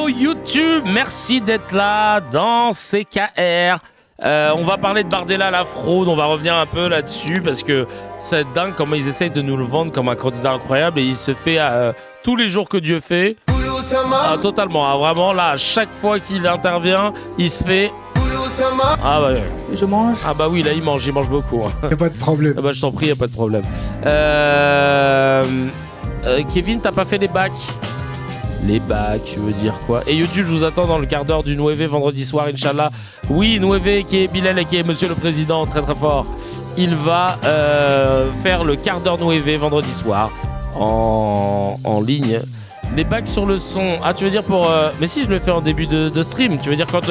YouTube, merci d'être là dans CKR. On va parler de Bardella, la fraude, on va revenir un peu là-dessus parce que c'est dingue comment ils essayent de nous le vendre comme un candidat incroyable et il se fait tous les jours que Dieu fait. Totalement, vraiment là, à chaque fois qu'il intervient, il se fait... Ah bah je mange. Ah bah oui, là il mange beaucoup. Y'a pas de problème. Ah bah je t'en prie, y'a pas de problème. Kevin, t'as pas fait les bacs? Les bacs, tu veux dire quoi? Et YouTube, je vous attends dans le quart d'heure du Nueve vendredi soir, Inch'Allah. Oui, Nueve qui est Bilal et qui est Monsieur le Président, très très fort. Il va faire le quart d'heure Nueve vendredi soir en ligne. Les bacs sur le son. Ah, tu veux dire pour... Mais si, je le fais en début de stream. Tu veux dire quand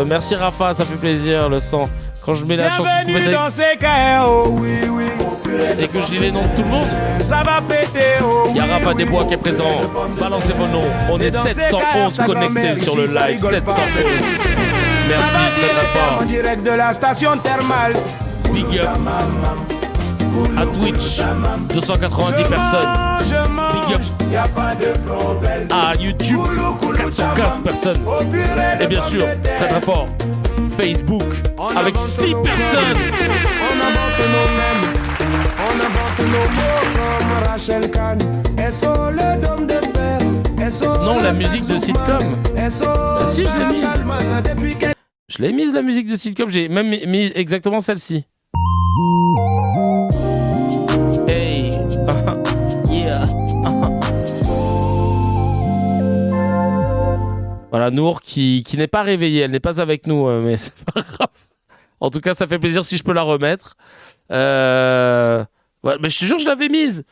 merci Rafa, ça fait plaisir, le son. Quand je mets la chanson et que je lis les noms de tout le monde. Il y a Rafa Desbois qui est présent. Balancez vos noms. On est 711 connectés sur le live. 711. Merci, très très fort. En direct de la station thermale. Big up. À Twitch, 290 personnes. Big up. À YouTube, 415 personnes. Et bien sûr, très très fort, Facebook, avec 6 personnes. On invente nos mêmes. On invente nos mots comme Rachel Kahn. SO le dôme de fer. Non, la musique de sitcom. Si, je l'ai mise. Je l'ai mise, la musique de sitcom. J'ai même mis exactement celle-ci. Hey, yeah. Voilà, Nour qui n'est pas réveillée, elle n'est pas avec nous, mais c'est pas grave. En tout cas, ça fait plaisir si je peux la remettre. Ouais, mais je te jure, je l'avais mise.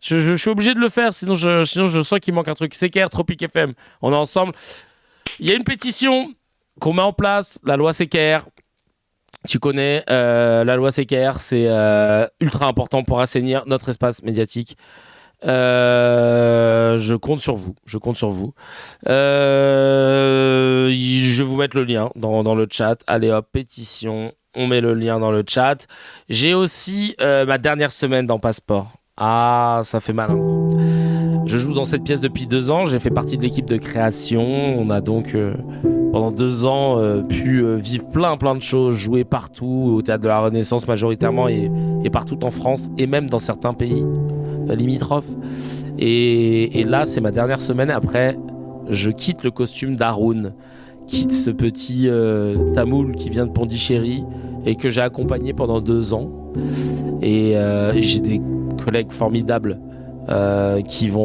Je suis obligé de le faire, sinon je sens qu'il manque un truc. CKR Tropic FM, on est ensemble. Il y a une pétition qu'on met en place, la loi CKR. Tu connais, la loi CKR, c'est ultra important pour assainir notre espace médiatique. Je compte sur vous. Je vais vous mettre le lien dans le chat. Allez hop, pétition. On met le lien dans le chat. J'ai aussi ma dernière semaine dans Passeport. Ah, ça fait mal. Hein. Je joue dans cette pièce depuis 2 ans. J'ai fait partie de l'équipe de création. On a donc pendant 2 ans pu vivre plein de choses, jouer partout au Théâtre de la Renaissance majoritairement et partout en France et même dans certains pays limitrophes. Et là, c'est ma dernière semaine. Après, je quitte le costume d'Haroun, quitte ce petit tamoul qui vient de Pondichéry et que j'ai accompagné pendant 2 ans. Et j'ai des collègues formidables qui jouent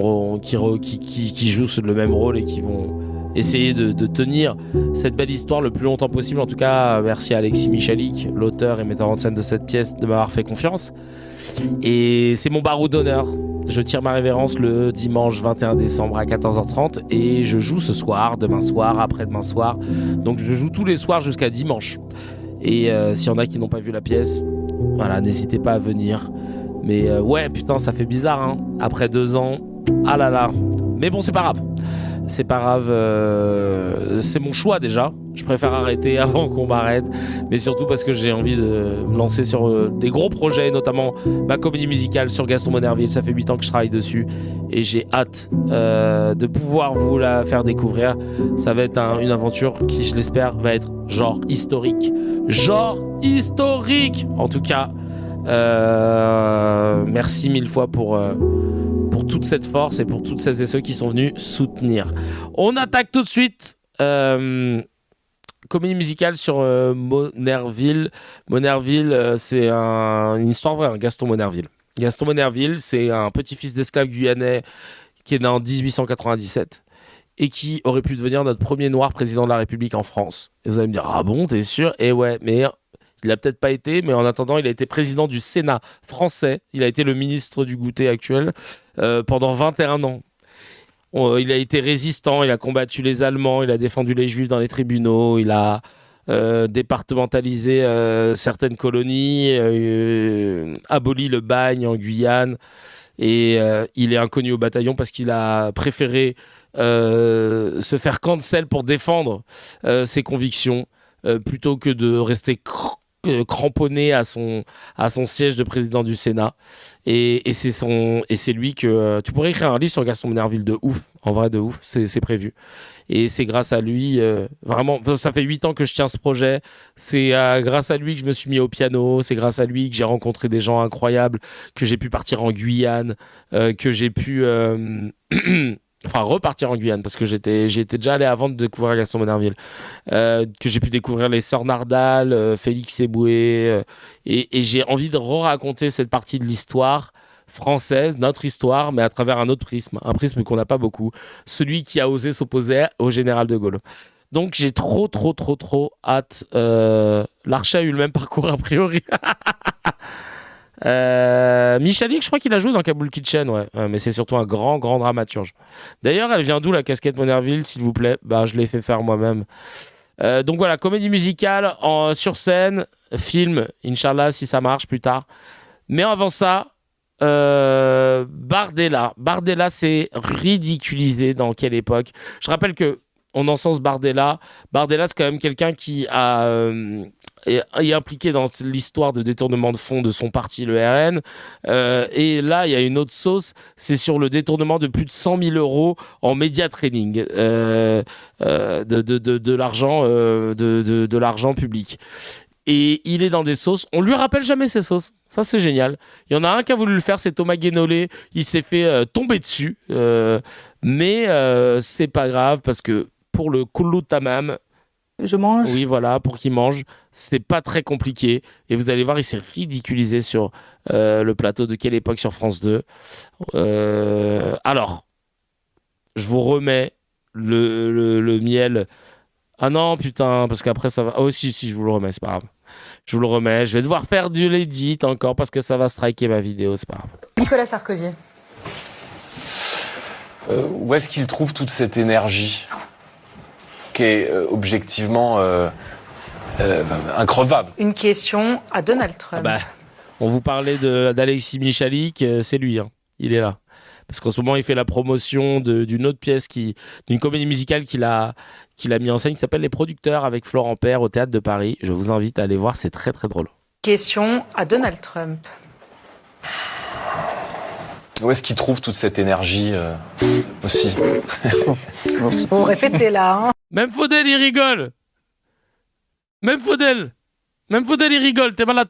le même rôle et qui vont essayer de tenir cette belle histoire le plus longtemps possible. En tout cas, merci à Alexis Michalik, l'auteur et metteur en scène de cette pièce, de m'avoir fait confiance. Et c'est mon barreau d'honneur. Je tire ma révérence le dimanche 21 décembre à 14h30 et je joue ce soir, demain soir, après-demain soir. Donc je joue tous les soirs jusqu'à dimanche. Et s'il y en a qui n'ont pas vu la pièce, voilà, n'hésitez pas à venir. Mais ouais, putain, ça fait bizarre, hein. Après 2 ans, ah là là. Mais bon, c'est pas grave. C'est pas grave, c'est mon choix déjà. Je préfère arrêter avant qu'on m'arrête. Mais surtout parce que j'ai envie de me lancer sur des gros projets, notamment ma comédie musicale sur Gaston Monnerville. Ça fait 8 ans que je travaille dessus. Et j'ai hâte de pouvoir vous la faire découvrir. Ça va être une aventure qui, je l'espère, va être genre historique. Genre historique. En tout cas, merci 1000 fois pour toute cette force et pour toutes celles et ceux qui sont venus soutenir. On attaque tout de suite. Comédie musicale sur Monnerville. Monnerville, c'est une histoire vraie, Gaston Monnerville. Gaston Monnerville, c'est un petit-fils d'esclave guyanais qui est né en 1897 et qui aurait pu devenir notre premier noir président de la République en France. Et vous allez me dire, ah bon, t'es sûr? Et ouais, mais il l'a peut-être pas été, mais en attendant, il a été président du Sénat français. Il a été le ministre du goûter actuel pendant 21 ans. Il a été résistant, il a combattu les Allemands, il a défendu les Juifs dans les tribunaux, il a départementalisé certaines colonies, aboli le bagne en Guyane. Et il est inconnu au bataillon parce qu'il a préféré se faire cancel pour défendre ses convictions plutôt que de rester cramponné à son siège de président du Sénat. Et c'est lui que tu pourrais écrire un livre sur Gaston Monnerville de ouf, en vrai de ouf, c'est prévu. Et c'est grâce à lui, vraiment, ça fait 8 ans que je tiens ce projet. C'est grâce à lui que je me suis mis au piano. C'est grâce à lui que j'ai rencontré des gens incroyables, que j'ai pu partir en Guyane, que j'ai pu enfin repartir en Guyane parce que j'étais déjà allé avant de découvrir Gaston Monnerville, que j'ai pu découvrir les sœurs Nardal, Félix Eboué, et j'ai envie de raconter cette partie de l'histoire française, notre histoire, mais à travers un autre prisme, un prisme qu'on n'a pas beaucoup, celui qui a osé s'opposer au général de Gaulle. Donc j'ai trop hâte. Larcher a eu le même parcours a priori. Michalik, je crois qu'il a joué dans Kaboul Kitchen, ouais. Mais c'est surtout un grand dramaturge. D'ailleurs, elle vient d'où la casquette Monnerville, s'il vous plaît? Je l'ai fait faire moi-même. Donc voilà, comédie musicale sur scène, film, Inch'Allah, si ça marche plus tard. Mais avant ça, Bardella. Bardella, c'est ridiculisé dans quelle époque? Je rappelle que on encense Bardella. Bardella, c'est quand même quelqu'un qui est impliqué dans l'histoire de détournement de fonds de son parti, le RN. Et là, il y a une autre sauce, c'est sur le détournement de plus de 100 000 euros en média training, de l'argent public. Et il est dans des sauces. On lui rappelle jamais ces sauces. Ça, c'est génial. Il y en a un qui a voulu le faire, c'est Thomas Guénolé. Il s'est fait tomber dessus. Mais c'est pas grave parce que pour le Kullu Tamam, je mange. Oui, voilà, pour qu'il mange. C'est pas très compliqué. Et vous allez voir, il s'est ridiculisé sur le plateau de Quelle époque sur France 2. Alors, je vous remets le miel. Ah non, putain, parce qu'après ça va... Oh si, je vous le remets, c'est pas grave. Je vous le remets. Je vais devoir faire du l'édit encore parce que ça va striker ma vidéo, c'est pas grave. Nicolas Sarkozy. Où est-ce qu'il trouve toute cette énergie qui est objectivement increvable? Une question à Donald Trump. On vous parlait d'Alexis Michalik, c'est lui, hein. Il est là. Parce qu'en ce moment, il fait la promotion d'une autre pièce, d'une comédie musicale qu'il a mis en scène, qui s'appelle Les Producteurs, avec Florent Père au Théâtre de Paris. Je vous invite à aller voir, c'est très drôle. Question à Donald Trump. Où est-ce qu'il trouve toute cette énergie aussi? Vous répétez là, hein. Même Faudel, il rigole. Même Faudel, il rigole. T'es mal à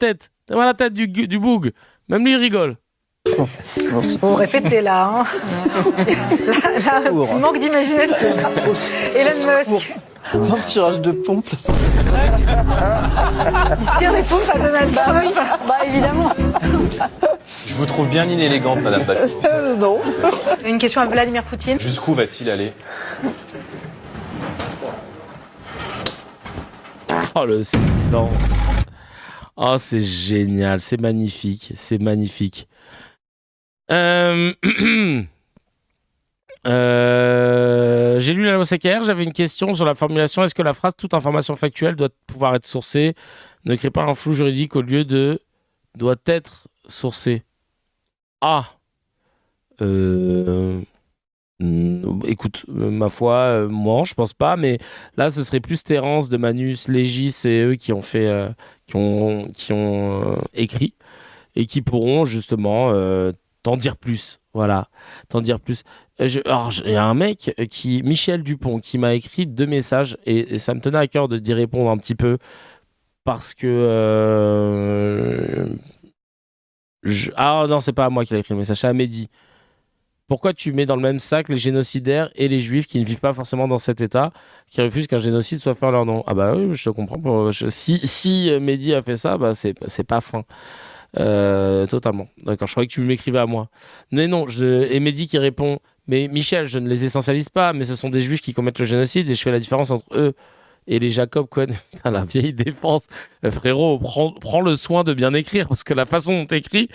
la tête du boug. Même lui, il rigole. Vous répétez là, hein. Là, tu manques d'imagination. Elon Musk. Un tirage de pompe. Il tire des pompes à Donald Trump. Évidemment. Je vous trouve bien inélégante, Madame Bastille. Non. Une question à Vladimir Poutine. Jusqu'où va-t-il aller? Oh, le silence. Oh, c'est génial. C'est magnifique. J'ai lu la loi CKR, j'avais une question sur la formulation. Est-ce que la phrase toute information factuelle doit pouvoir être sourcée ne crée pas un flou juridique au lieu de doit être sourcée? Écoute, ma foi, moi je pense pas, mais là ce serait plus Terence de Manus, Légis et eux qui ont fait, qui ont écrit et qui pourront justement t'en dire plus. Voilà, t'en dire plus. Alors, il y a un mec, Michel Dupont, qui m'a écrit 2 messages et ça me tenait à cœur d'y répondre un petit peu parce que... Ah non, c'est pas à moi qu'il a écrit le message, c'est à Mehdi. Pourquoi tu mets dans le même sac les génocidaires et les juifs qui ne vivent pas forcément dans cet état, qui refusent qu'un génocide soit fait en leur nom? Ah bah oui, je te comprends. Si Mehdi a fait ça, c'est pas fin. Totalement. D'accord, je croyais que tu m'écrivais à moi. Mais non, et Mehdi qui répond: mais Michel, je ne les essentialise pas, mais ce sont des juifs qui commettent le génocide et je fais la différence entre eux et les Jacob Cohen. Putain, la vieille défense. Frérot, prends le soin de bien écrire parce que la façon dont t'écris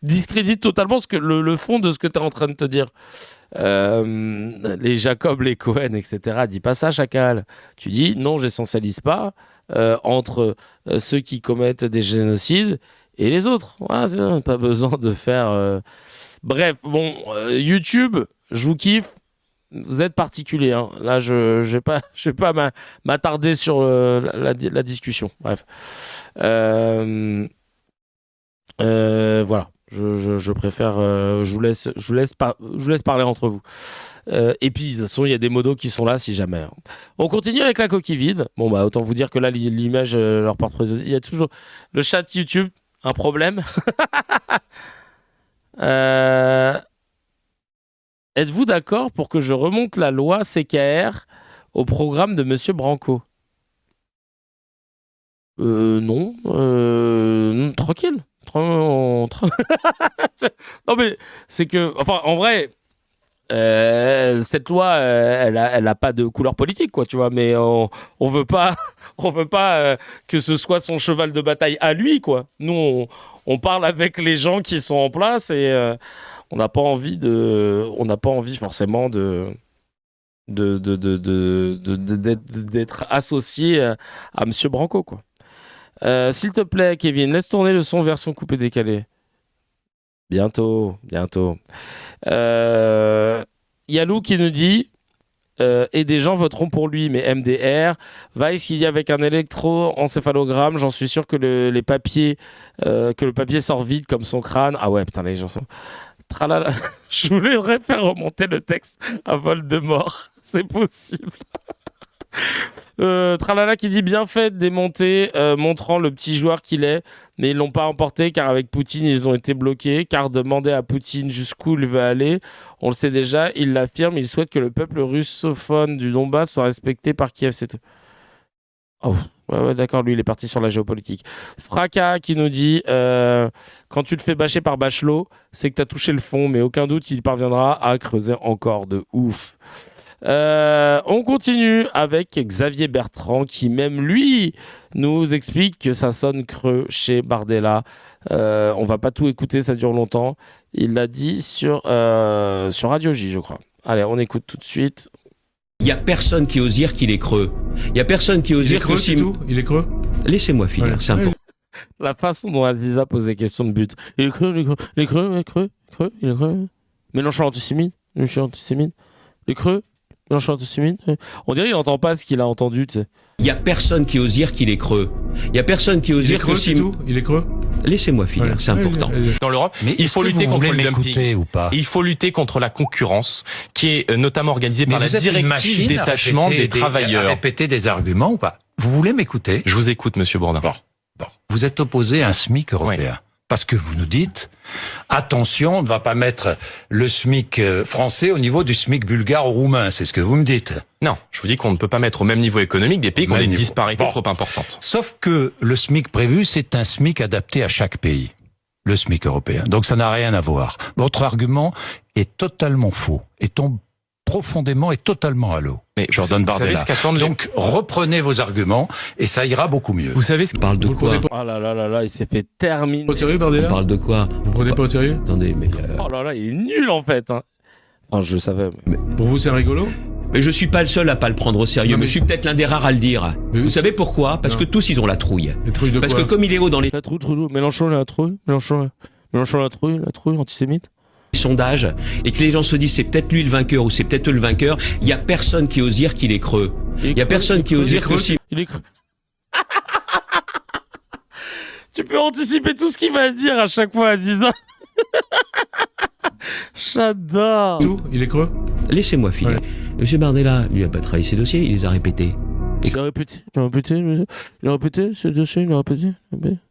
discrédite totalement le fond de ce que t'es en train de te dire. Les Jacob, les Cohen, etc. Dis pas ça, chacal. Tu dis non, j'essentialise pas entre ceux qui commettent des génocides et les autres. Voilà, pas besoin de faire... Bref, bon, YouTube, je vous kiffe. vous êtes particulier. Hein. Là, je vais pas m'attarder sur la discussion. Bref. Voilà. Je préfère. Je vous laisse parler entre vous. Et puis, de toute façon, il y a des modos qui sont là si jamais. Hein. On continue avec la coquille vide. Bon, bah, autant vous dire que là, l'image leur porte préjudice. Il y a toujours le chat YouTube, un problème. Êtes-vous d'accord pour que je remonte la loi CKR au programme de Monsieur Branco ? Non. Tranquille. Non, mais c'est que... Enfin, en vrai... cette loi, elle a pas de couleur politique, quoi, tu vois. Mais on veut pas que ce soit son cheval de bataille à lui, quoi. Nous, on parle avec les gens qui sont en place et on n'a pas envie forcément d'être associé à Monsieur Branco, quoi. S'il te plaît, Kevin, laisse tourner le son version coupé décalé. Bientôt. Yalou qui nous dit et des gens voteront pour lui, mais MDR. Vice qui dit avec un électroencéphalogramme, j'en suis sûr que le papier sort vide comme son crâne. Ah ouais, putain, les gens sont... Tralala. Je voulais faire remonter le texte à Voldemort. C'est possible. Tralala qui dit bien fait de démonter, montrant le petit joueur qu'il est, mais ils l'ont pas emporté car avec Poutine ils ont été bloqués, car demander à Poutine jusqu'où il veut aller, on le sait déjà, il l'affirme, il souhaite que le peuple russophone du Donbass soit respecté par Kiev, c'est tout. Oh, ouais, d'accord, lui il est parti sur la géopolitique. Fracas qui nous dit quand tu te fais bâcher par Bachelot, c'est que t'as touché le fond, mais aucun doute il parviendra à creuser encore de ouf. On continue avec Xavier Bertrand qui même lui nous explique que ça sonne creux chez Bardella. On va pas tout écouter, ça dure longtemps. Il l'a dit sur Radio J, je crois. Allez, on écoute tout de suite. Il y a personne qui ose dire qu'il est creux. Il y a personne qui ose dire que si... Il est creux. Laissez-moi finir, c'est important. La façon dont Aziza pose des questions de but. Il est creux, il est creux. Mélenchon antisémite. Il est creux. On dirait qu'il n'entend pas ce qu'il a entendu, tu sais. Il y a personne qui ose dire qu'il est creux. Il y a personne qui ose dire que si... Il est creux. Laissez-moi finir, c'est important. Dans l'Europe, mais il faut lutter contre le dumping ou pas. Il faut lutter contre la concurrence qui est notamment organisée par la directive détachement des travailleurs. Répéter des arguments ou pas? Vous voulez m'écouter? Je vous écoute, monsieur Bourdin. Bon. Vous êtes opposé à un SMIC européen. Oui. Parce que vous nous dites, attention, on ne va pas mettre le SMIC français au niveau du SMIC bulgare ou roumain, c'est ce que vous me dites. Non, je vous dis qu'on ne peut pas mettre au même niveau économique des pays qui ont des disparités trop importantes. Sauf que le SMIC prévu, c'est un SMIC adapté à chaque pays, le SMIC européen. Donc ça n'a rien à voir. Votre argument est totalement faux et tombe profondément et totalement à l'eau. Mais Jordan Bardella. Donc reprenez vos arguments et ça ira beaucoup mieux. Vous savez ce qu'on parle de quoi? Oh là, il s'est fait terminer. Pas sérieux, Bardella? On parle de quoi? Vous prenez pas au sérieux? Attendez, mais... Oh là, il est nul en fait. Hein. Enfin, je le savais. Mais... Pour vous, c'est rigolo? Mais je suis pas le seul à pas le prendre au sérieux, mais je suis peut-être l'un des rares à le dire. Mais vous savez pourquoi? Parce que tous ils ont la trouille. Parce que comme il est haut dans les... La trouille, Mélenchon la trouille, la trouille, antisémite. Sondages, et que les gens se disent c'est peut-être lui le vainqueur ou c'est peut-être eux le vainqueur, il y a personne qui ose dire qu'il est creux. Il y a personne qui ose dire que si... Il est creux. Tu peux anticiper tout ce qu'il va dire à chaque fois à 10 ans. J'adore. Il est creux. Laissez-moi finir. Ouais. Monsieur Bardella, lui a pas travaillé ses dossiers, il les a répétés. Il a répété ce dossier, il a répété.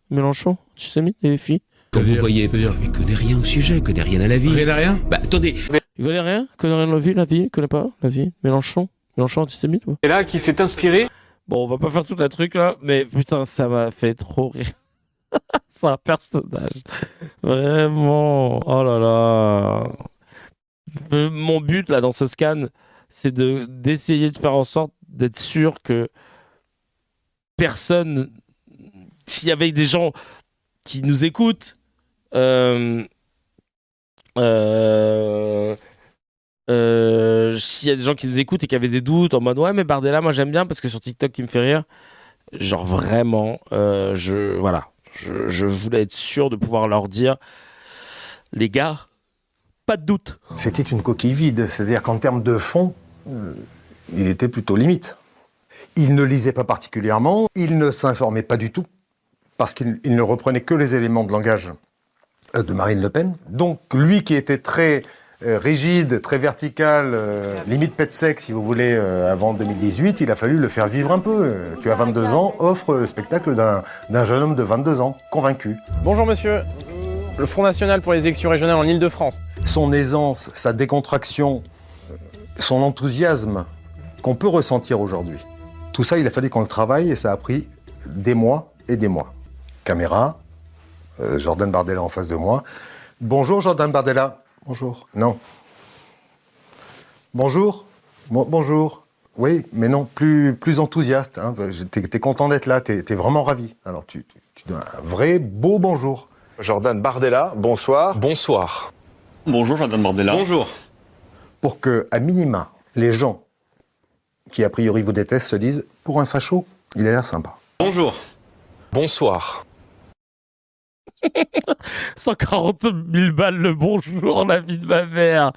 Mélenchon, antisémite, et les filles. Quand vous voyez, il connaît rien au sujet, il connaît rien à la vie. Rien à rien? Bah, attendez. Il connaît rien à la vie, il connaît pas la vie. Mélenchon antisémite. Ouais. Et là, qui s'est inspiré. Bon, on va pas faire tout la truc là, mais putain, ça m'a fait trop rire. C'est un personnage. Vraiment. Oh là là. Mon but là dans ce scan, c'est d'essayer de faire en sorte d'être sûr que personne, s'il y avait des gens qui nous écoutent, s'il y a des gens qui nous écoutent et qui avaient des doutes en mode ouais mais Bardella moi j'aime bien parce que sur TikTok il me fait rire, genre vraiment je voulais être sûr de pouvoir leur dire les gars, Pas de doute. C'était une coquille vide, c'est-à-dire qu'en termes de fond, il était plutôt limite. Il ne lisait pas particulièrement, il ne s'informait pas du tout, parce qu'il ne reprenait que les éléments de langage de Marine Le Pen. Donc lui qui était très rigide, très vertical, limite pet sec si vous voulez, avant 2018, il a fallu le faire vivre un peu. Tu as 22 ans, offre le spectacle d'un jeune homme de 22 ans, convaincu. Bonjour monsieur, le Front National pour les élections régionales en Ile-de-France. Son aisance, sa décontraction, son enthousiasme qu'on peut ressentir aujourd'hui. Tout ça, il a fallu qu'on le travaille et ça a pris des mois et des mois. Caméra, Jordan Bardella en face de moi. Bonjour Jordan Bardella. Bonjour. Non. Bonjour. Bonjour. Oui, mais non, plus enthousiaste. Hein. T'es content d'être là, t'es vraiment ravi. Alors tu donnes un vrai beau bonjour. Jordan Bardella, bonsoir. Bonsoir. Bonjour Jordan Bardella. Bonjour. Pour que, à minima, les gens qui a priori vous détestent se disent « Pour un facho, il a l'air sympa ». Bonjour. Bonsoir. 140 000 balles le bonjour, la vie de ma mère.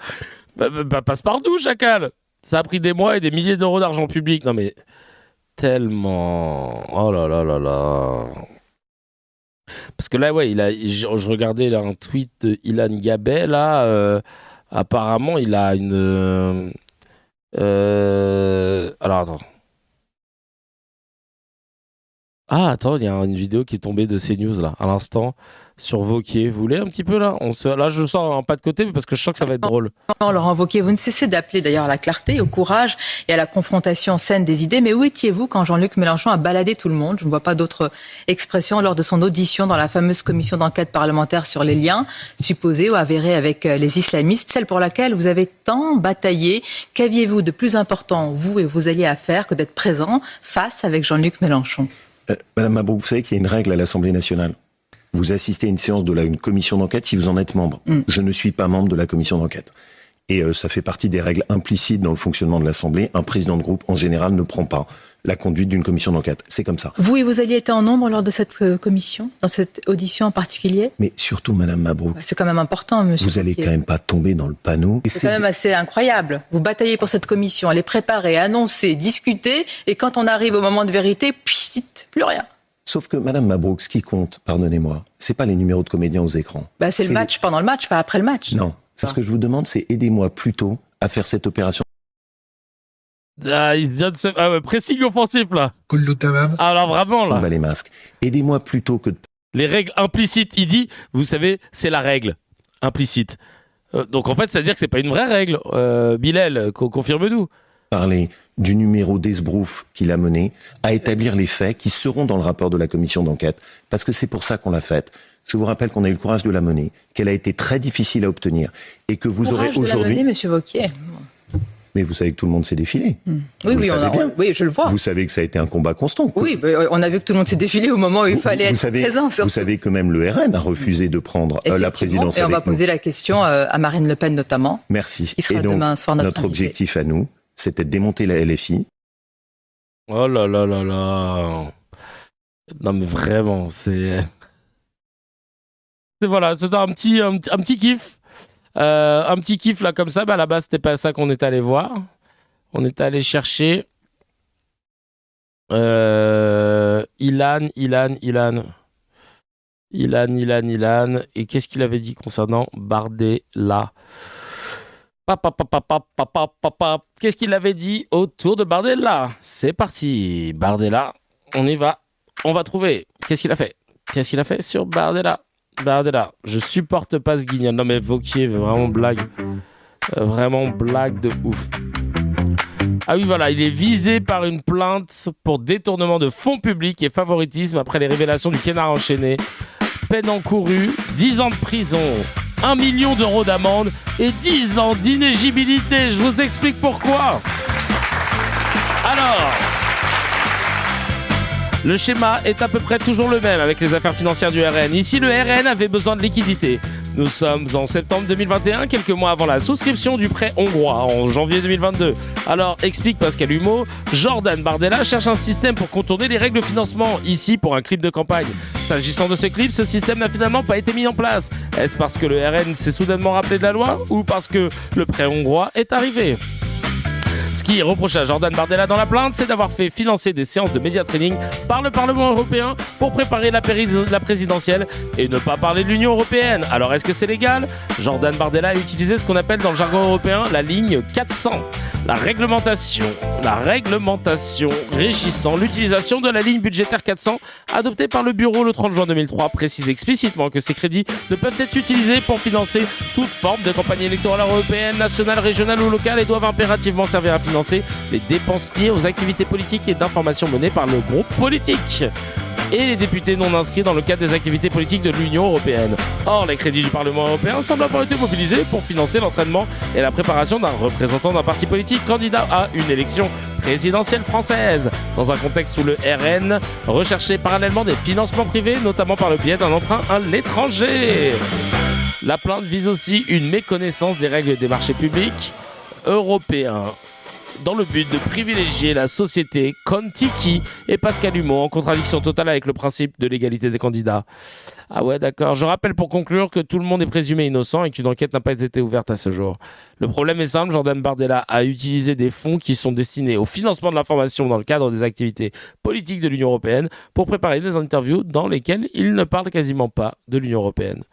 Passe par nous, chacal. Ça a pris des mois et des milliers d'euros d'argent public. Non mais, tellement... Oh là là là là. Parce que là, ouais, je regardais là, un tweet de Ilan Gabet, là, apparemment, il a une... Alors, attends. Ah, attends, il y a une vidéo qui est tombée de CNews, là, à l'instant, sur Wauquiez. Vous voulez un petit peu, là Là, je sens un pas de côté, mais parce que je sens que ça va être drôle. Laurent Wauquiez, vous ne cessez d'appeler d'ailleurs à la clarté, au courage et à la confrontation saine des idées. Mais où étiez-vous quand Jean-Luc Mélenchon a baladé tout le monde ? Je ne vois pas d'autre expression lors de son audition dans la fameuse commission d'enquête parlementaire sur les liens supposés ou avérés avec les islamistes, celle pour laquelle vous avez tant bataillé. Qu'aviez-vous de plus important, vous et vos alliés, à faire que d'être présent face avec Jean-Luc Mélenchon ? Madame Mabrouk, vous savez qu'il y a une règle à l'Assemblée nationale. Vous assistez à une séance de une commission d'enquête si vous en êtes membre. Je ne suis pas membre de la commission d'enquête. Et ça fait partie des règles implicites dans le fonctionnement de l'Assemblée. Un président de groupe, en général, ne prend pas la conduite d'une commission d'enquête. C'est comme ça. Vous et vos alliés étaient en nombre lors de cette commission, dans cette audition en particulier ? Mais surtout, Madame Mabrouk. C'est quand même important, monsieur. Vous allez quand même pas tomber dans le panneau. C'est quand même assez incroyable. Vous bataillez pour cette commission, elle est préparée, annoncée, discutée, et quand on arrive au moment de vérité, plus rien. Sauf que, Madame Mabrouk, ce qui compte, pardonnez-moi, c'est pas les numéros de comédiens aux écrans. C'est le match pendant le match, pas après le match. Non. Ce que je vous demande, c'est aidez-moi plutôt à faire cette opération. Ah, il vient de se... pressing offensif, là. Alors, vraiment, là. Les masques. Aidez-moi plutôt que de... Les règles implicites, il dit, vous savez, c'est la règle implicite. Donc, en fait, ça veut dire que c'est pas une vraie règle. Bilal, confirme-nous. Parler du numéro d'esbrouf qu'il a mené, à établir les faits qui seront dans le rapport de la commission d'enquête, parce que c'est pour ça qu'on l'a faite. Je vous rappelle qu'on a eu le courage de la mener, qu'elle a été très difficile à obtenir, et que vous aurez aujourd'hui... Courage de la mener, monsieur Wauquiez. Mais vous savez que tout le monde s'est défilé. Oui, je le vois. Vous savez que ça a été un combat constant. Oui, on a vu que tout le monde s'est défilé au moment où il fallait être présent. Vous savez que même le RN a refusé de prendre la présidence avec nous. Et on va poser la question à Marine Le Pen notamment. Merci. Qui sera demain soir notre objectif à nous, c'était de démonter la LFI. Oh là là là là. Non mais vraiment, c'est voilà, c'est un petit kiff. Un petit kiff là comme ça, à la base c'était pas ça qu'on est allé voir. On est allé chercher Ilan. Et qu'est-ce qu'il avait dit concernant Bardella? Qu'est-ce qu'il avait dit autour de Bardella? C'est parti, Bardella, on y va, on va trouver. Qu'est-ce qu'il a fait sur Bardella? Je supporte pas ce guignol. Non mais Wauquiez, vraiment blague de ouf. Ah oui, voilà, il est visé par une plainte pour détournement de fonds publics et favoritisme après les révélations du Canard enchaîné. Peine encourue, 10 ans de prison, 1 million d'euros d'amende et 10 ans d'inéligibilité. Je vous explique pourquoi. Alors, le schéma est à peu près toujours le même avec les affaires financières du RN. Ici, le RN avait besoin de liquidité. Nous sommes en septembre 2021, quelques mois avant la souscription du prêt hongrois en janvier 2022. Alors, explique Pascal Humeau, Jordan Bardella cherche un système pour contourner les règles de financement. Ici, pour un clip de campagne. s'agissant de ce clip, ce système n'a finalement pas été mis en place. Est-ce parce que le RN s'est soudainement rappelé de la loi ou parce que le prêt hongrois est arrivé ? Ce qui est reproché à Jordan Bardella dans la plainte, c'est d'avoir fait financer des séances de média training par le Parlement européen pour préparer la présidentielle et ne pas parler de l'Union européenne. Alors est-ce que c'est légal ? Jordan Bardella a utilisé ce qu'on appelle dans le jargon européen la ligne 400. La réglementation régissant l'utilisation de la ligne budgétaire 400 adoptée par le bureau le 30 juin 2003 précise explicitement que ces crédits ne peuvent être utilisés pour financer toute forme de campagne électorale européenne, nationale, régionale ou locale et doivent impérativement servir à financer les dépenses liées aux activités politiques et d'information menées par le groupe politique et les députés non inscrits dans le cadre des activités politiques de l'Union européenne. Or, les crédits du Parlement européen semblent avoir été mobilisés pour financer l'entraînement et la préparation d'un représentant d'un parti politique candidat à une élection présidentielle française, dans un contexte où le RN recherchait parallèlement des financements privés, notamment par le biais d'un emprunt à l'étranger. La plainte vise aussi une méconnaissance des règles des marchés publics européens, dans le but de privilégier la société Kontiki et Pascal Humeau, en contradiction totale avec le principe de l'égalité des candidats. Ah ouais, d'accord. Je rappelle pour conclure que tout le monde est présumé innocent et qu'une enquête n'a pas été ouverte à ce jour. Le problème est simple, Jordan Bardella a utilisé des fonds qui sont destinés au financement de l'information dans le cadre des activités politiques de l'Union européenne pour préparer des interviews dans lesquelles il ne parle quasiment pas de l'Union européenne.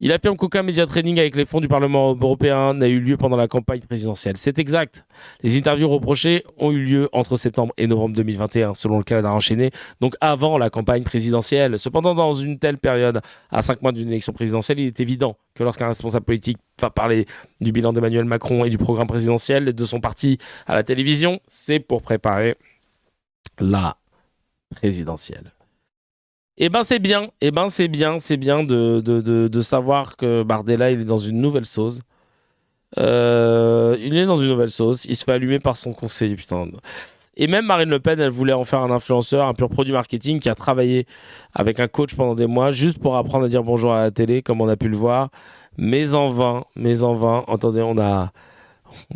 Il affirme qu'aucun média training avec les fonds du Parlement européen n'a eu lieu pendant la campagne présidentielle. C'est exact. Les interviews reprochées ont eu lieu entre septembre et novembre 2021, selon le calendrier enchaîné, donc avant la campagne présidentielle. Cependant, dans une telle période, à 5 mois d'une élection présidentielle, il est évident que lorsqu'un responsable politique va parler du bilan d'Emmanuel Macron et du programme présidentiel de son parti à la télévision, c'est pour préparer la présidentielle. C'est bien de savoir que Bardella, il est dans une nouvelle sauce. Il se fait allumer par son conseiller, putain. Et même Marine Le Pen, elle voulait en faire un influenceur, un pur produit marketing qui a travaillé avec un coach pendant des mois, juste pour apprendre à dire bonjour à la télé, comme on a pu le voir. Mais en vain. Attendez, on a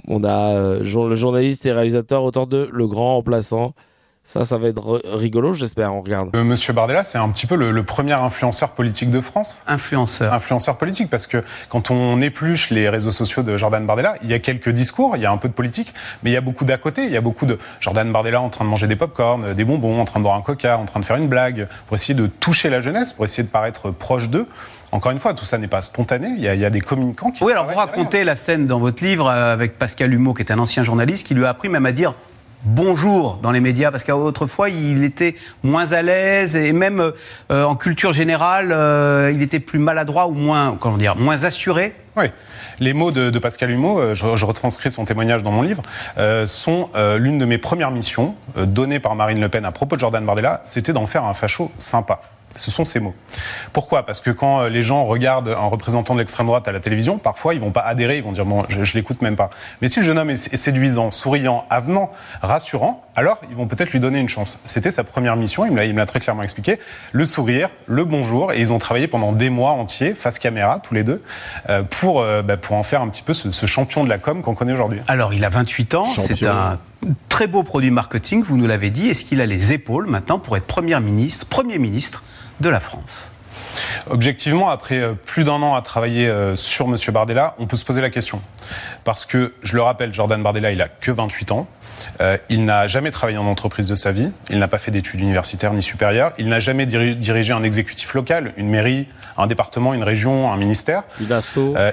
le journaliste et réalisateur, auteur de Le Grand Remplaçant. Ça va être rigolo, j'espère, on regarde. Monsieur Bardella, c'est un petit peu le premier influenceur politique de France. Influenceur politique, parce que quand on épluche les réseaux sociaux de Jordan Bardella, il y a quelques discours, il y a un peu de politique, mais il y a beaucoup d'à côté. Il y a beaucoup de Jordan Bardella en train de manger des pop-corn, des bonbons, en train de boire un coca, en train de faire une blague, pour essayer de toucher la jeunesse, pour essayer de paraître proche d'eux. Encore une fois, tout ça n'est pas spontané, il y a des communicants qui... Oui, alors vous racontez la scène dans votre livre avec Pascal Humeau, qui est un ancien journaliste, qui lui a appris même à dire bonjour dans les médias, parce qu'autrefois il était moins à l'aise et même en culture générale, il était plus maladroit ou moins assuré. Oui, les mots de Pascal Humeau, je retranscris son témoignage dans mon livre, sont l'une de mes premières missions données par Marine Le Pen à propos de Jordan Bardella, c'était d'en faire un facho sympa. Ce sont ces mots. Pourquoi ? Parce que quand les gens regardent un représentant de l'extrême droite à la télévision, parfois ils vont pas adhérer, ils vont dire bon, je l'écoute même pas. Mais si le jeune homme est séduisant, souriant, avenant, rassurant, alors ils vont peut-être lui donner une chance. C'était sa première mission, il me l'a très clairement expliqué. Le sourire, le bonjour, et ils ont travaillé pendant des mois entiers, face caméra, tous les deux, pour en faire un petit peu ce champion de la com qu'on connaît aujourd'hui. Alors il a 28 ans, c'est un très beau produit marketing, vous nous l'avez dit. Est-ce qu'il a les épaules maintenant pour être Premier ministre de la France ? Objectivement, après plus d'un an à travailler sur Monsieur Bardella, on peut se poser la question. Parce que, je le rappelle, Jordan Bardella, il a que 28 ans. Il n'a jamais travaillé en entreprise de sa vie. Il n'a pas fait d'études universitaires ni supérieures. Il n'a jamais dirigé un exécutif local, une mairie, un département, une région, un ministère.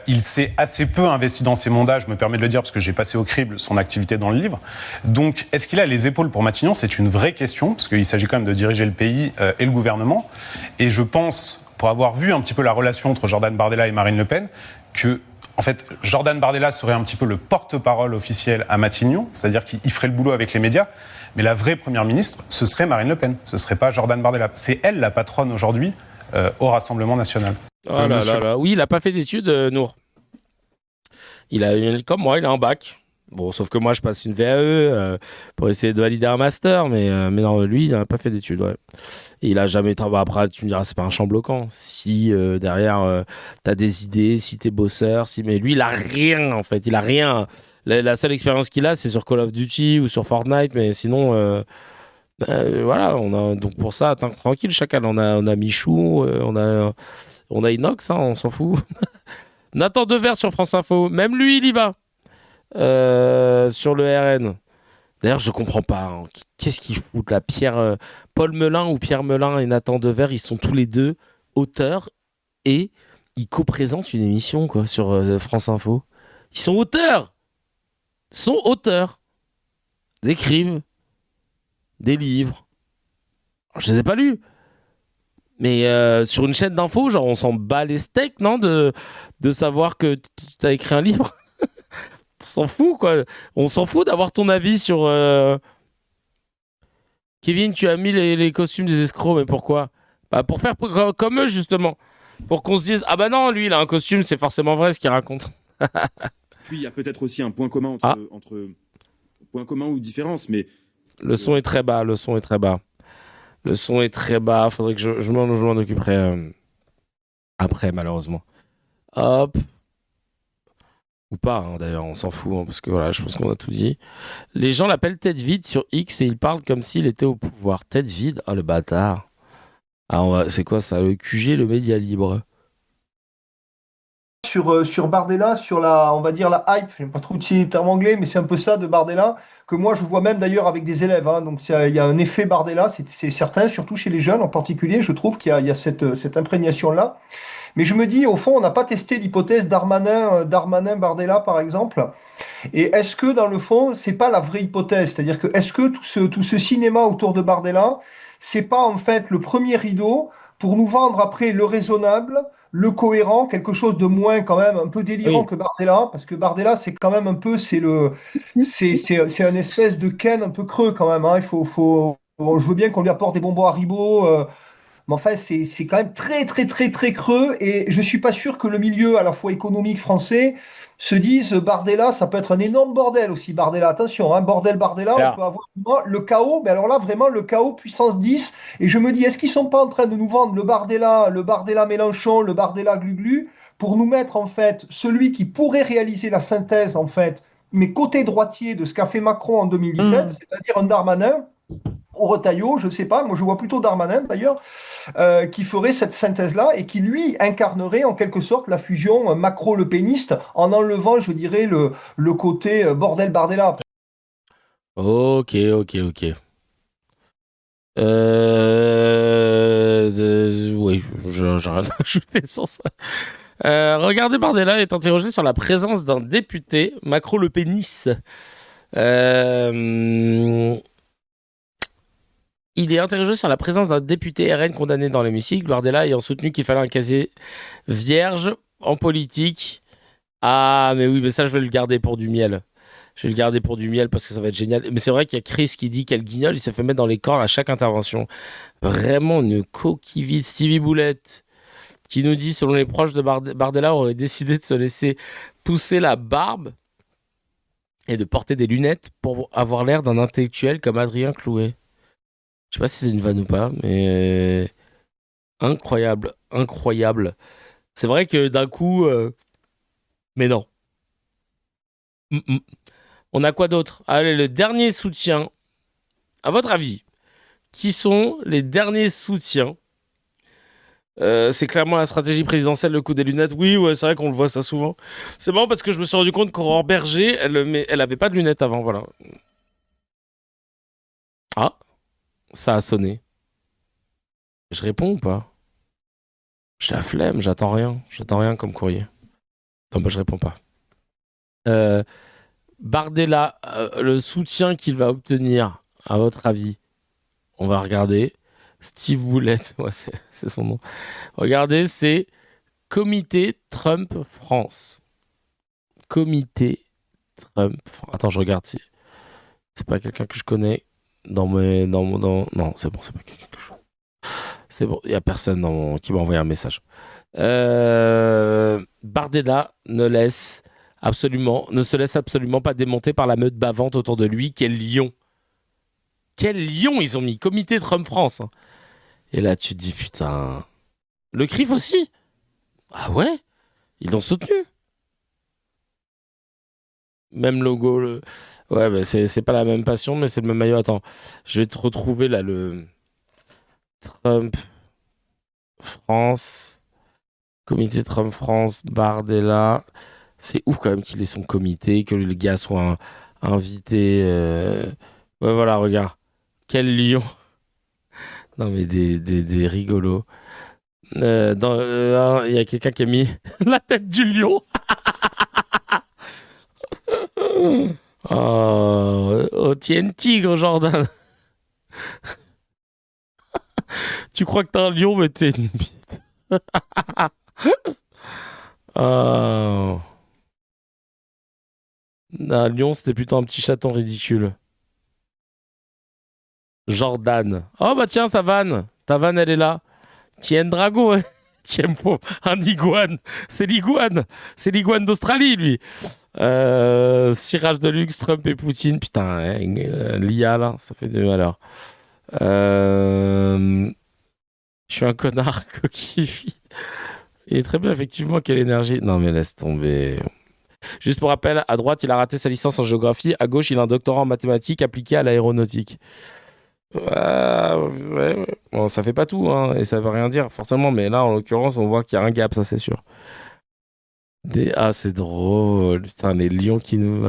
Il s'est assez peu investi dans ces mandats, je me permets de le dire parce que j'ai passé au crible son activité dans le livre. Donc, est-ce qu'il a les épaules pour Matignon ? C'est une vraie question, parce qu'il s'agit quand même de diriger le pays et le gouvernement. Et je pense, pour avoir vu un petit peu la relation entre Jordan Bardella et Marine Le Pen, que en fait, Jordan Bardella serait un petit peu le porte-parole officiel à Matignon, c'est-à-dire qu'il ferait le boulot avec les médias, mais la vraie première ministre, ce serait Marine Le Pen, ce serait pas Jordan Bardella. C'est elle la patronne aujourd'hui au Rassemblement national. Oh là. Oui, il n'a pas fait d'études, Nour. Comme moi, il a un bac. Bon, sauf que moi, je passe une VAE pour essayer de valider un master, mais non, lui, il n'a pas fait d'études, ouais. Et il a jamais travaillé. Après, tu me diras, c'est pas un champ bloquant. Si derrière, t'as des idées, si t'es bosseur, mais lui, il a rien, en fait. Il a rien. La seule expérience qu'il a, c'est sur Call of Duty ou sur Fortnite, mais sinon, Voilà, donc pour ça, tranquille, Chacal. On a Michou, on a Inox, on s'en fout. Nathan Dever sur France Info, même lui, il y va. Sur le RN. D'ailleurs, je comprends pas. Qu'est-ce qu'ils foutent là, Paul Melun ou Pierre Melun et Nathan Dever, ils sont tous les deux auteurs et ils co-présentent une émission sur France Info. Ils sont auteurs. Ils écrivent des livres. Alors, je les ai pas lus. Mais sur une chaîne d'infos, genre on s'en bat les steaks, non, de savoir que tu as écrit un livre. On s'en fout, quoi. On s'en fout d'avoir ton avis sur... Kevin, tu as mis les costumes des escrocs, mais pourquoi ? Bah, pour faire comme eux, justement. Pour qu'on se dise, ah bah non, lui, il a un costume, c'est forcément vrai ce qu'il raconte. Puis il y a peut-être aussi un point commun entre point commun ou différence, mais... Le son est très bas. Faudrait que je m'en occuperai après, malheureusement. Hop. Ou pas, d'ailleurs, on s'en fout, parce que voilà, je pense qu'on a tout dit. Les gens l'appellent tête vide sur X et ils parlent comme s'il était au pouvoir. Tête vide ? Oh, le bâtard. Ah, c'est quoi ça ? Le QG, le média libre. Sur Bardella, sur on va dire la hype, je n'aime pas trop utiliser le terme anglais, mais c'est un peu ça de Bardella, que moi je vois même d'ailleurs avec des élèves. Donc il y a un effet Bardella, c'est certain, surtout chez les jeunes en particulier, je trouve qu'il y a cette imprégnation-là. Mais je me dis, au fond, on n'a pas testé l'hypothèse Darmanin-Bardella, par exemple. Et est-ce que, dans le fond, c'est pas la vraie hypothèse ? C'est-à-dire que, est-ce que tout ce cinéma autour de Bardella, c'est pas, en fait, le premier rideau pour nous vendre après le raisonnable, le cohérent, quelque chose de moins, quand même, un peu délirant que Bardella, parce que Bardella, c'est quand même un peu, c'est un espèce de Ken un peu creux, quand même, je veux bien qu'on lui apporte des bonbons Haribo, mais enfin, c'est quand même très, très, très, très creux. Et je suis pas sûr que le milieu, à la fois économique français, se dise Bardella, ça peut être un énorme bordel aussi. Bardella, attention, Bardella, on peut avoir vraiment le chaos. Mais alors là, vraiment, le chaos puissance 10. Et je me dis, est-ce qu'ils sont pas en train de nous vendre le Bardella Mélenchon, le Bardella Glu-Glu, pour nous mettre, en fait, celui qui pourrait réaliser la synthèse, en fait, mais côté droitier de ce qu'a fait Macron en 2017, c'est-à-dire un Darmanin, au Retailleau, je sais pas, moi je vois plutôt Darmanin d'ailleurs, qui ferait cette synthèse-là et qui lui incarnerait en quelque sorte la fusion macro-le péniste en enlevant, je dirais, le côté bordel Bardella. Ok. Oui, j'ai rien à ajouter sur ça. Regardez, Bardella est interrogé sur la présence d'un député macro-le pénis. Il est interrogé sur la présence d'un député RN condamné dans l'hémicycle, Bardella ayant soutenu qu'il fallait un casier vierge en politique. Ah, mais oui, mais ça, je vais le garder pour du miel. Parce que ça va être génial. Mais c'est vrai qu'il y a Chris qui dit quel guignol, il se fait mettre dans les cordes à chaque intervention. Vraiment une coquille vide. Stevie Boulette qui nous dit, selon les proches de Bardella, aurait décidé de se laisser pousser la barbe et de porter des lunettes pour avoir l'air d'un intellectuel comme Adrien Clouet. Je sais pas si c'est une vanne ou pas, mais incroyable. C'est vrai que d'un coup, mais non. On a quoi d'autre ? Allez, le dernier soutien. À votre avis, qui sont les derniers soutiens ? C'est clairement la stratégie présidentielle, le coup des lunettes. Oui, ouais, c'est vrai qu'on le voit ça souvent. C'est marrant parce que je me suis rendu compte qu'Aurore Berger, elle avait pas de lunettes avant, voilà. Ah, ça a sonné. Je réponds ou pas ? J'ai la flemme, j'attends rien comme courrier. Non, bah je réponds pas. Bardella, le soutien qu'il va obtenir, à votre avis, on va regarder. Steve Boulette, ouais, c'est son nom. Regardez, c'est Comité Trump France. Comité Trump. Attends, je regarde si c'est pas quelqu'un que je connais non, c'est bon, c'est pas quelqu'un que je... C'est bon, il y a personne qui m'a envoyé un message. Bardella ne se laisse absolument pas démonter par la meute bavante autour de lui. Quel lion ils ont mis, Comité Trump France. Et là, tu te dis, putain... Le CRIF aussi ? Ah ouais ? Ils l'ont soutenu. Même logo. Ouais, bah c'est pas la même passion, mais c'est le même maillot. Attends, je vais te retrouver là le Trump France, comité Trump France, Bardella. C'est ouf quand même qu'il ait son comité, que le gars soit invité. Ouais, voilà, regarde. Quel lion. Non, mais des rigolos. Il y a quelqu'un qui a mis la tête du lion. Oh, tiens, tigre, Jordan. Tu crois que t'es un lion, mais t'es une bite. Un lion, c'était plutôt un petit chaton ridicule. Jordan. Oh, bah tiens, sa vanne. Ta vanne, elle est là. Tiens, dragon, hein. Tiens, un iguane. C'est l'iguane. C'est l'iguane d'Australie, lui. Cirage de luxe, Trump et Poutine. Putain, l'IA, là, ça fait du malheur. Je suis un connard, coquille vide. Il est très bien, effectivement, quelle énergie. Non, mais laisse tomber. Juste pour rappel, à droite, il a raté sa licence en géographie. À gauche, il a un doctorat en mathématiques appliquées à l'aéronautique. Ouais. Bon, ça fait pas tout, hein, et ça veut rien dire, forcément. Mais là, en l'occurrence, on voit qu'il y a un gap, ça, c'est sûr. Ah, c'est drôle. Putain, les lions qui nous...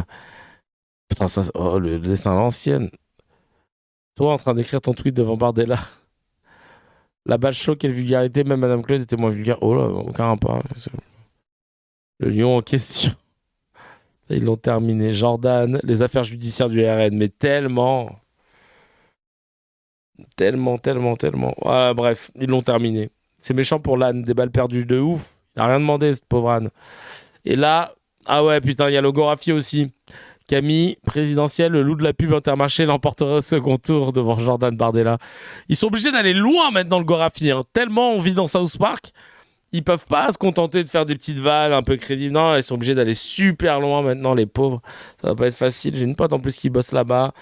Putain, ça... Oh, le dessin à l'ancienne. Toi, en train d'écrire ton tweet devant Bardella. La balle chaude, quelle vulgarité. Même Madame Claude était moins vulgaire. Oh là, aucun rapport. Le lion en question. Ils l'ont terminé. Jordan, les affaires judiciaires du RN. Mais tellement. Voilà, bref, ils l'ont terminé. C'est méchant pour l'âne. Des balles perdues de ouf. Il n'a rien demandé, cette pauvre âne. Et là, ah ouais, putain, il y a le Gorafi aussi. Camille, présidentielle, le loup de la pub Intermarché l'emporterait au second tour devant Jordan Bardella. Ils sont obligés d'aller loin maintenant, le Gorafi. Hein. Tellement on vit dans South Park, ils peuvent pas se contenter de faire des petites vannes un peu crédibles. Non, ils sont obligés d'aller super loin maintenant, les pauvres. Ça va pas être facile. J'ai une pote en plus qui bosse là-bas.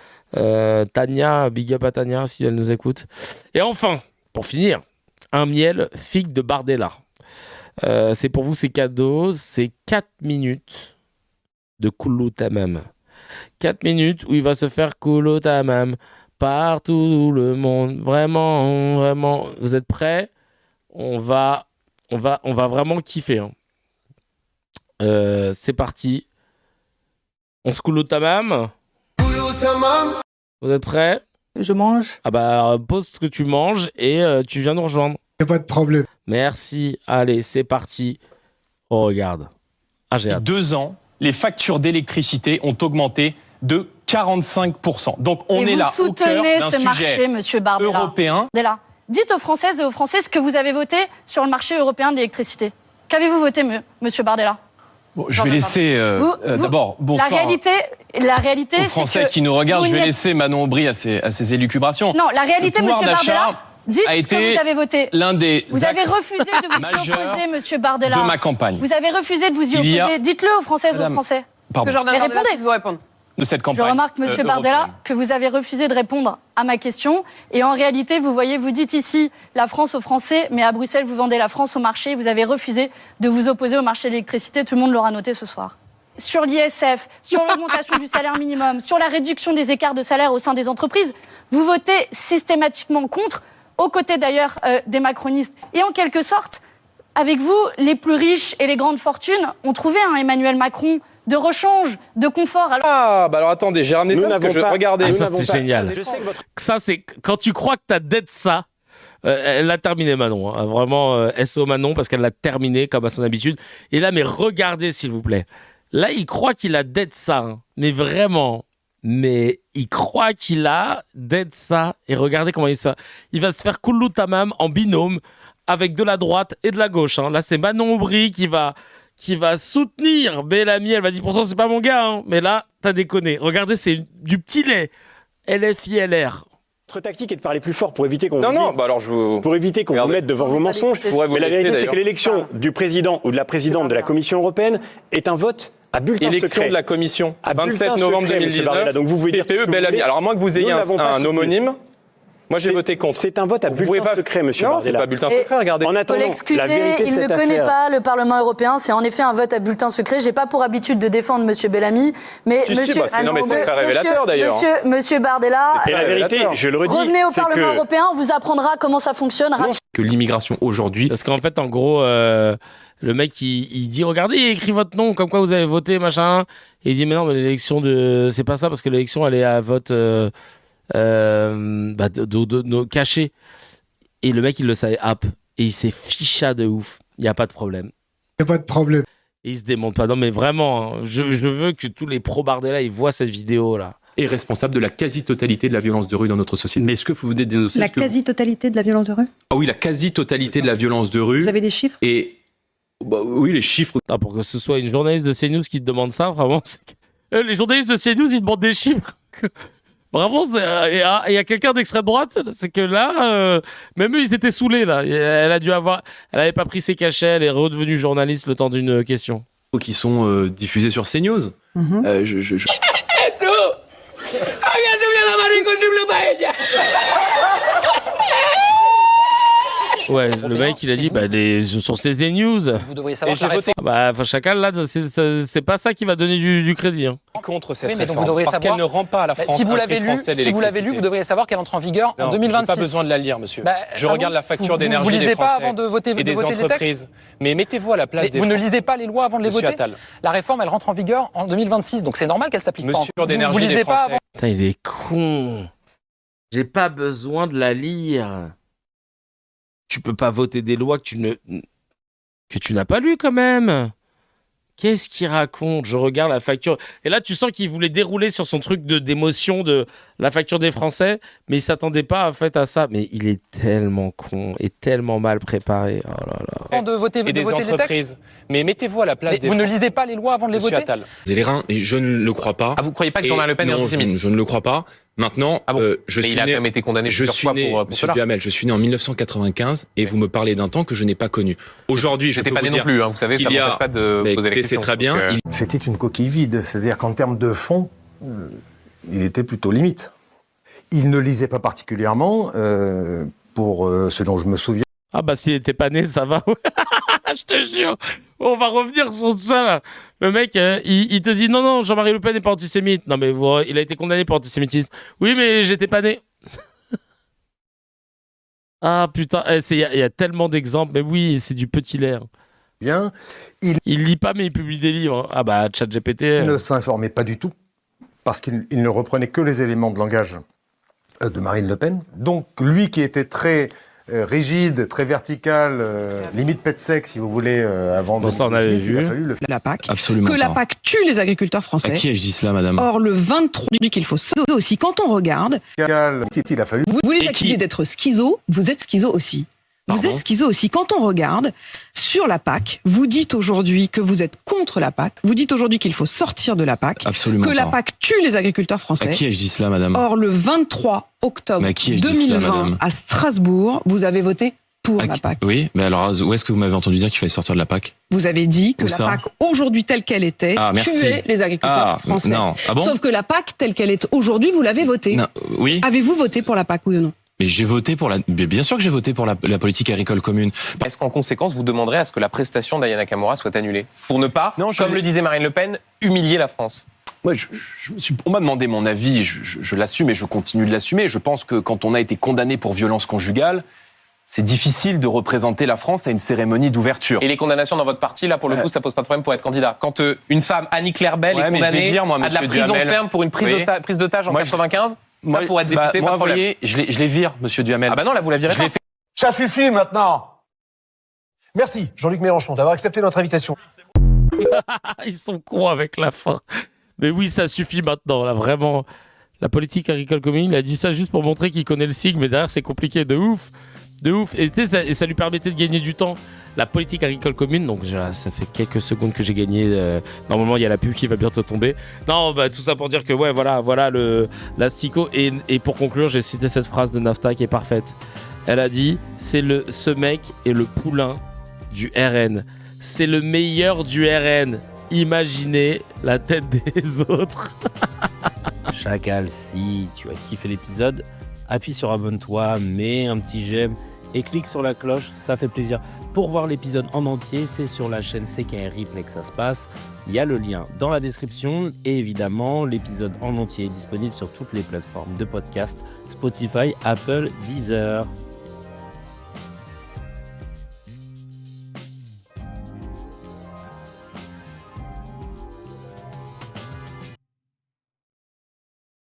Tania, big up à Tania si elle nous écoute. Et enfin, pour finir, un miel figue de Bardella. C'est pour vous, c'est cadeau. C'est 4 minutes de Koulou Tamam. 4 minutes où il va se faire Koulou Tamam partout le monde. Vraiment. Vous êtes prêts? On va vraiment kiffer. Hein. C'est parti. On se Koulou Tamam. Vous êtes prêts? Je mange. Ah bah alors, pose ce que tu manges et tu viens nous rejoindre. Y a pas de problème. Merci. Allez, c'est parti. Oh, regarde. Ah, j'ai hâte. 2 ans, les factures d'électricité ont augmenté de 45%. Donc on est là au cœur d'un ce marché, sujet monsieur Bardella. européen. Dites aux Françaises et aux Français ce que vous avez voté sur le marché européen de l'électricité. Qu'avez-vous voté, monsieur Bardella? Bon, je vais laisser d'abord bonsoir la réalité, aux Français qui nous regardent. Je vais laisser Manon Aubry à ses élucubrations. Non, la réalité, monsieur Bardella, dites a ce que vous avez voté. L'un des vous avez refusé de vous y opposer, monsieur Bardella. De ma campagne. Vous avez refusé de vous y opposer. Dites-le aux Françaises et aux Français. Pardon. Mais répondez. De cette campagne. Je remarque, monsieur Bardella, que vous avez refusé de répondre à ma question. Et en réalité, vous voyez, vous dites ici la France aux Français, mais à Bruxelles, vous vendez la France au marché. Vous avez refusé de vous opposer au marché de l'électricité. Tout le monde l'aura noté ce soir. Sur l'ISF, sur l'augmentation du salaire minimum, sur la réduction des écarts de salaire au sein des entreprises, vous votez systématiquement contre, aux côtés d'ailleurs des macronistes. Et en quelque sorte, avec vous, les plus riches et les grandes fortunes ont trouvé un Emmanuel Macron de rechange, de confort. Alors attendez, j'ai ramené ça parce que regardez. Ah, ça c'était génial. Ça c'est quand tu crois que t'as dead ça. Elle l'a terminé Manon, hein. Vraiment SO Manon parce qu'elle l'a terminé comme à son habitude. Et là mais regardez s'il vous plaît. Là il croit qu'il a dead ça, hein. Mais vraiment. Mais il croit qu'il a dead ça. Et regardez comment il va se faire Koulou Tamam en binôme avec de la droite et de la gauche. Hein. Là c'est Manon Aubry qui va soutenir Bellamy. Elle va dire pourtant c'est pas mon gars, hein. Mais là t'as déconné. Regardez, c'est du petit lait. LFI LR. Notre tactique est de parler plus fort pour éviter qu'on pour éviter qu'on vous mette devant vos mensonges. Mais la vérité c'est que l'élection du président ou de la présidente de la Commission européenne est un vote à bulletin secret. Élection de la Commission, 27 novembre 2019. Donc vous pouvez dire PPE Bellamy. Alors à moins que vous ayez un homonyme. Moi, j'ai voté contre. C'est un vote à bulletin secret, monsieur Non, Bardella. c'est pas bulletin secret, regardez. En Faut attendant, l'excuser, la vérité de il ne cette connaît affaire- pas le Parlement européen. C'est en effet un vote à bulletin secret. J'ai pas pour habitude de défendre Monsieur Bellamy, mais Si, si, Monsieur, bah, non, mais c'est très révélateur, d'ailleurs. Monsieur Bardella, Et la vérité, je le redis, revenez au c'est Parlement que- européen, on vous apprendra comment ça fonctionne. Que l'immigration aujourd'hui. Parce qu'en fait, en gros, le mec, il dit regardez, il écrit votre nom, comme quoi vous avez voté, machin. Et il dit mais non, mais l'élection de. C'est pas ça, parce que l'élection, elle est à vote caché. Et le mec, il le savait, hop. Et il s'est ficha de ouf. Il n'y a pas de problème. Il n'y a pas de problème. Et il se démonte pas. Non, mais vraiment, hein, je veux que tous les pro-Bardella, ils voient cette vidéo-là. Est responsable de la quasi-totalité de la violence de rue dans notre société. Mais est-ce que vous venez de dénoncer... La quasi-totalité de la violence de rue? Ah oui, la quasi-totalité de la violence de rue. Vous avez des chiffres? Et oui, les chiffres... Ah, pour que ce soit une journaliste de CNews qui te demande ça, vraiment, c'est que... les journalistes de CNews, ils demandent des chiffres. Vraiment, il y a quelqu'un d'extrême droite, c'est que là, même eux, ils étaient saoulés, là. Elle avait pas pris ses cachets, elle est redevenue journaliste le temps d'une question. Qui sont diffusés sur CNews. Ouais, le mec, il a dit, sur ces news. Vous devriez savoir que la réforme... Chacal, là, c'est pas ça qui va donner du crédit. Hein. Contre cette mais donc réforme, vous devriez parce savoir... qu'elle ne rend pas à la France si vous un l'avez prix lu, français si vous l'avez lu, vous devriez savoir qu'elle entre en vigueur en 2026. J'ai pas besoin de la lire, monsieur. Je regarde la facture d'énergie vous lisez des pas Français avant de voter, et des entreprises. Mais mettez-vous à la place des Vous ne Français. lisez pas les lois avant de les Monsieur voter. Attal. La réforme, elle rentre en vigueur en 2026, donc c'est normal qu'elle s'applique pas. Mesure d'énergie vous lisez des pas Français. avant. Putain, il est con. J'ai pas besoin de la lire. Tu peux pas voter des lois que tu n'as pas lues quand même. Qu'est-ce qu'il raconte? Je regarde la facture. Et là, tu sens qu'il voulait dérouler sur son truc d'émotion de la facture des Français, mais il s'attendait pas en fait à ça. Mais il est tellement con et tellement mal préparé. Oh là là. De voter, Et des voter les textes. entreprises. Mais mettez-vous à la place des Vous ne Français. lisez pas les lois avant de les Monsieur voter. Attal. Zélérin, je ne le crois pas. Ah, vous croyez pas que Jean-Marie Le Pen est Non, antisémite? je ne le crois pas. Maintenant, je Mais suis il a né... quand même été condamné plusieurs fois pour Monsieur cela. Duhamel, je suis né en 1995 et vous me parlez d'un temps que je n'ai pas connu. Aujourd'hui, je J'étais peux pas vous né non dire plus, hein, vous savez, ça qu'il y a... m'empêche pas de Bah, poser la écoutez, question. c'est très bien. Donc, C'était une coquille vide, c'est-à-dire qu'en termes de fond, il était plutôt limite. Il ne lisait pas particulièrement, pour ce dont je me souviens. Ah bah s'il était pas né, ça va. Je te jure. On va revenir sur ça là. Le mec, il te dit non, Jean-Marie Le Pen n'est pas antisémite. Non mais il a été condamné pour antisémitisme. Oui mais j'étais pas né. Ah putain, il y a tellement d'exemples. Mais oui, c'est du petit l'air. Bien, il lit pas mais il publie des livres. Ah bah ChatGPT. Il ne s'informait pas du tout, parce qu'il ne reprenait que les éléments de langage de Marine Le Pen. Donc lui qui était très rigide, très vertical, limite pet sec si vous voulez, avant de ça on avait vu. Il a fallu le faire. La PAC. Absolument Que la pas. PAC tue les agriculteurs français. À qui ai-je dit cela, madame? Or, le 23 dit qu'il faut se doter aussi. Quand on regarde, Il a fallu. vous les accusez d'être schizo, vous êtes schizo aussi. Vous êtes schizo aussi. Quand on regarde sur la PAC, vous dites aujourd'hui que vous êtes contre la PAC. Vous dites aujourd'hui qu'il faut sortir de la PAC. Absolument que la pas. PAC tue les agriculteurs français. À qui ai-je dit cela, madame? Or, le 23 octobre Mais à qui ai-je dit cela, 2020, madame à Strasbourg, vous avez voté pour la PAC. Oui, mais alors où est-ce que vous m'avez entendu dire qu'il fallait sortir de la PAC? Vous avez dit que Où la ça PAC, aujourd'hui telle qu'elle était, merci. tuait les agriculteurs français. Non. Ah bon? Sauf que la PAC telle qu'elle est aujourd'hui, vous l'avez votée. Non, oui. Avez-vous voté pour la PAC, oui ou non? Mais j'ai voté pour mais bien sûr que j'ai voté pour la politique agricole commune. Est-ce qu'en conséquence, vous demanderez à ce que la prestation d'Ayana Kamura soit annulée? Pour ne pas, comme le disait Marine Le Pen, humilier la France? Moi, on m'a demandé mon avis, je l'assume et je continue de l'assumer. Je pense que quand on a été condamné pour violence conjugale, c'est difficile de représenter la France à une cérémonie d'ouverture. Et les condamnations dans votre parti, là, pour le coup, ça pose pas de problème pour être candidat. Quand une femme, Annie-Claire Bell, est condamnée à de la prison ferme pour une prise d'otage en 95, ça pour être député, pas de problème. Voyez, je les vire, monsieur Duhamel. Ah bah non, là, vous la virez pas. Ça suffit maintenant. Merci, Jean-Luc Mélenchon, d'avoir accepté notre invitation. Ils sont cons avec la fin. Mais oui, ça suffit maintenant, là, vraiment. La politique agricole commune, il a dit ça juste pour montrer qu'il connaît le sigle, mais derrière, c'est compliqué de ouf. De ouf. Et ça lui permettait de gagner du temps. La politique agricole commune, donc ça fait quelques secondes que j'ai gagné. Normalement, il y a la pub qui va bientôt tomber. Non, bah, tout ça pour dire que, ouais, voilà l'asticot. Et pour conclure, j'ai cité cette phrase de Nafta qui est parfaite. Elle a dit, ce mec est le poulain du RN. C'est le meilleur du RN. Imaginez la tête des autres. Chacal, si tu as kiffé l'épisode, appuie sur abonne-toi, mets un petit j'aime et clique sur la cloche, ça fait plaisir. Pour voir l'épisode en entier, c'est sur la chaîne CKR Replay que ça se passe. Il y a le lien dans la description et évidemment, l'épisode en entier est disponible sur toutes les plateformes de podcast, Spotify, Apple, Deezer.